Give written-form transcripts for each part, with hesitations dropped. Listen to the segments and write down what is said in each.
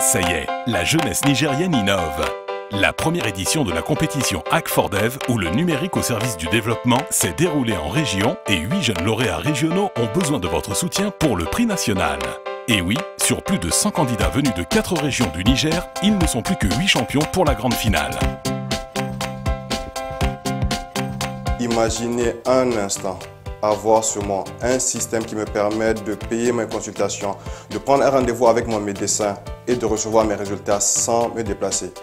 Ça y est, la jeunesse nigérienne innove. La première édition de la compétition Hack4Dev, où le numérique au service du développement, s'est déroulée en région et 8 jeunes lauréats régionaux ont besoin de votre soutien pour le prix national. Et oui, sur plus de 100 candidats venus de 4 régions du Niger, ils ne sont plus que 8 champions pour la grande finale. Imaginez un instant avoir sur moi un système qui me permette de payer mes consultations, de prendre un rendez-vous avec mon médecin et de recevoir mes résultats sans me déplacer.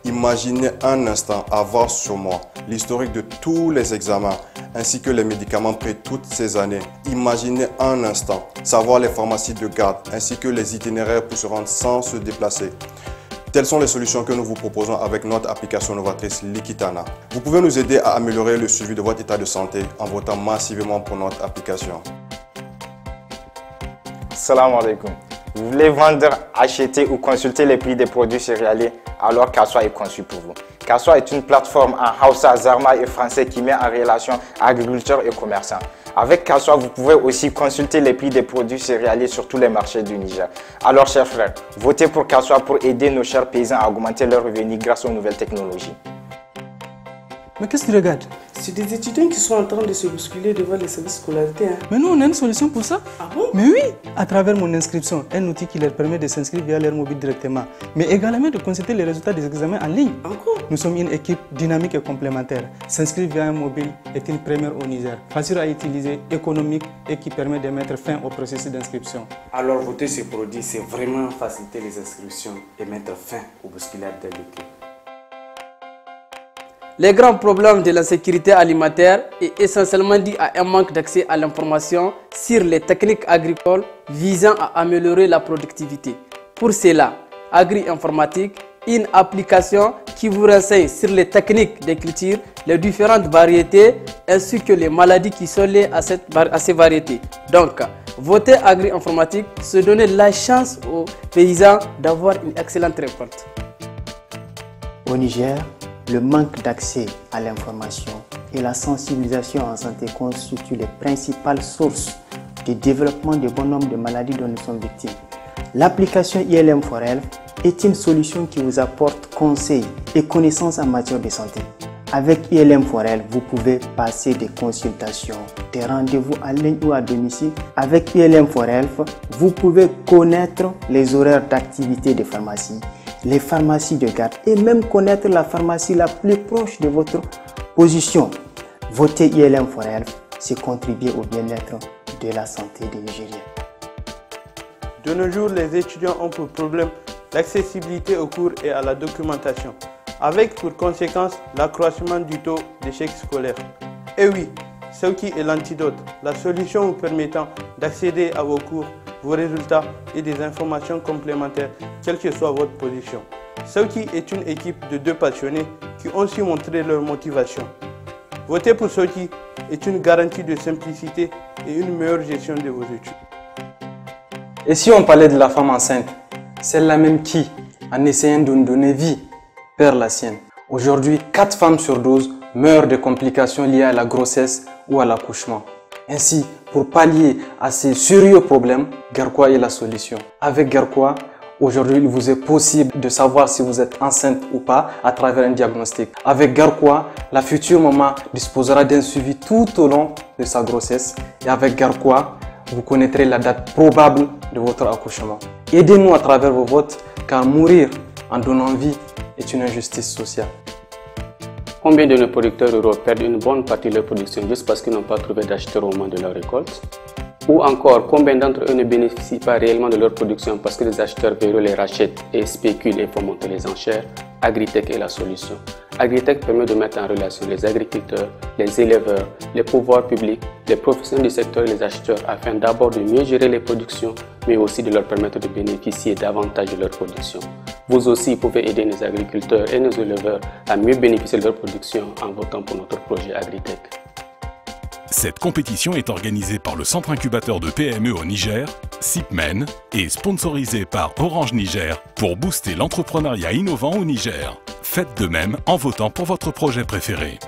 Imaginez un instant avoir sur moi l'historique de tous les examens ainsi que les médicaments pris toutes ces années. Imaginez un instant savoir les pharmacies de garde ainsi que les itinéraires pour se rendre sans se déplacer. Telles sont les solutions que nous vous proposons avec notre application novatrice Likitana. Vous pouvez nous aider à améliorer le suivi de votre état de santé en votant massivement pour notre application. Salam alaikum. Vous voulez vendre, acheter ou consulter les prix des produits céréaliers? Alors Kaswa est conçu pour vous. Kaswa est une plateforme en Hausa, Zarma et français qui met en relation agriculteurs et commerçants. Avec Kaswa, vous pouvez aussi consulter les prix des produits céréaliers sur tous les marchés du Niger. Alors, chers frères, votez pour Kaswa pour aider nos chers paysans à augmenter leurs revenus grâce aux nouvelles technologies. Mais qu'est-ce que tu regardes? C'est des étudiants qui sont en train de se bousculer devant les services scolarités. Mais nous, on a une solution pour ça. Ah bon? Mais oui, à travers mon inscription, un outil qui leur permet de s'inscrire via leur mobile directement, mais également de consulter les résultats des examens en ligne. Encore? Nous sommes une équipe dynamique et complémentaire. S'inscrire via un mobile est une première au Niger, facile à utiliser, économique et qui permet de mettre fin au processus d'inscription. Alors voter ce produit, c'est vraiment faciliter les inscriptions et mettre fin au bousculade de l'équipe. Les grands problèmes de la sécurité alimentaire est essentiellement dû à un manque d'accès à l'information sur les techniques agricoles visant à améliorer la productivité. Pour cela, Agri-Informatique, une application qui vous renseigne sur les techniques de culture, les différentes variétés ainsi que les maladies qui sont liées à ces variétés. Donc, voter Agri-Informatique, se donner la chance aux paysans d'avoir une excellente récolte. Au Niger, le manque d'accès à l'information et la sensibilisation en santé constituent les principales sources de développement de bon nombre de maladies dont nous sommes victimes. L'application ILM4Health est une solution qui vous apporte conseils et connaissances en matière de santé. Avec ILM4Health, vous pouvez passer des consultations, des rendez-vous en ligne ou à domicile. Avec ILM4Health, vous pouvez connaître les horaires d'activité des pharmacies, les pharmacies de garde et même connaître la pharmacie la plus proche de votre position. Voter ILM4Health, c'est contribuer au bien-être de la santé des Nigériens. De nos jours, les étudiants ont pour problème l'accessibilité aux cours et à la documentation, avec pour conséquence l'accroissement du taux d'échec scolaire. Et oui, Sawki est l'antidote, la solution vous permettant d'accéder à vos cours, vos résultats et des informations complémentaires, quelle que soit votre position. Sawki est une équipe de 2 passionnés qui ont su montrer leur motivation. Voter pour Sawki est une garantie de simplicité et une meilleure gestion de vos études. Et si on parlait de la femme enceinte, celle-là même qui, en essayant de nous donner vie, perd la sienne. Aujourd'hui, 4 femmes sur 12 meurent de complications liées à la grossesse ou à l'accouchement. Ainsi, pour pallier à ces sérieux problèmes, Garquois est la solution. Avec Garquois, aujourd'hui, il vous est possible de savoir si vous êtes enceinte ou pas à travers un diagnostic. Avec Garquois, la future maman disposera d'un suivi tout au long de sa grossesse. Et avec Garquois, vous connaîtrez la date probable de votre accouchement. Aidez-nous à travers vos votes, car mourir en donnant vie est une injustice sociale. Combien de nos producteurs ruraux perdent une bonne partie de leur production juste parce qu'ils n'ont pas trouvé d'acheteurs au moment de leur récolte? Ou encore, combien d'entre eux ne bénéficient pas réellement de leur production parce que les acheteurs véreux les rachètent et spéculent et font monter les enchères? Agritech est la solution. Agritech permet de mettre en relation les agriculteurs, les éleveurs, les pouvoirs publics, les professionnels du secteur et les acheteurs afin d'abord de mieux gérer les productions, mais aussi de leur permettre de bénéficier davantage de leur production. Vous aussi pouvez aider nos agriculteurs et nos éleveurs à mieux bénéficier de leur production en votant pour notre projet Agritech. Cette compétition est organisée par le Centre Incubateur de PME au Niger, CIPMEN, et sponsorisée par Orange Niger pour booster l'entrepreneuriat innovant au Niger. Faites de même en votant pour votre projet préféré.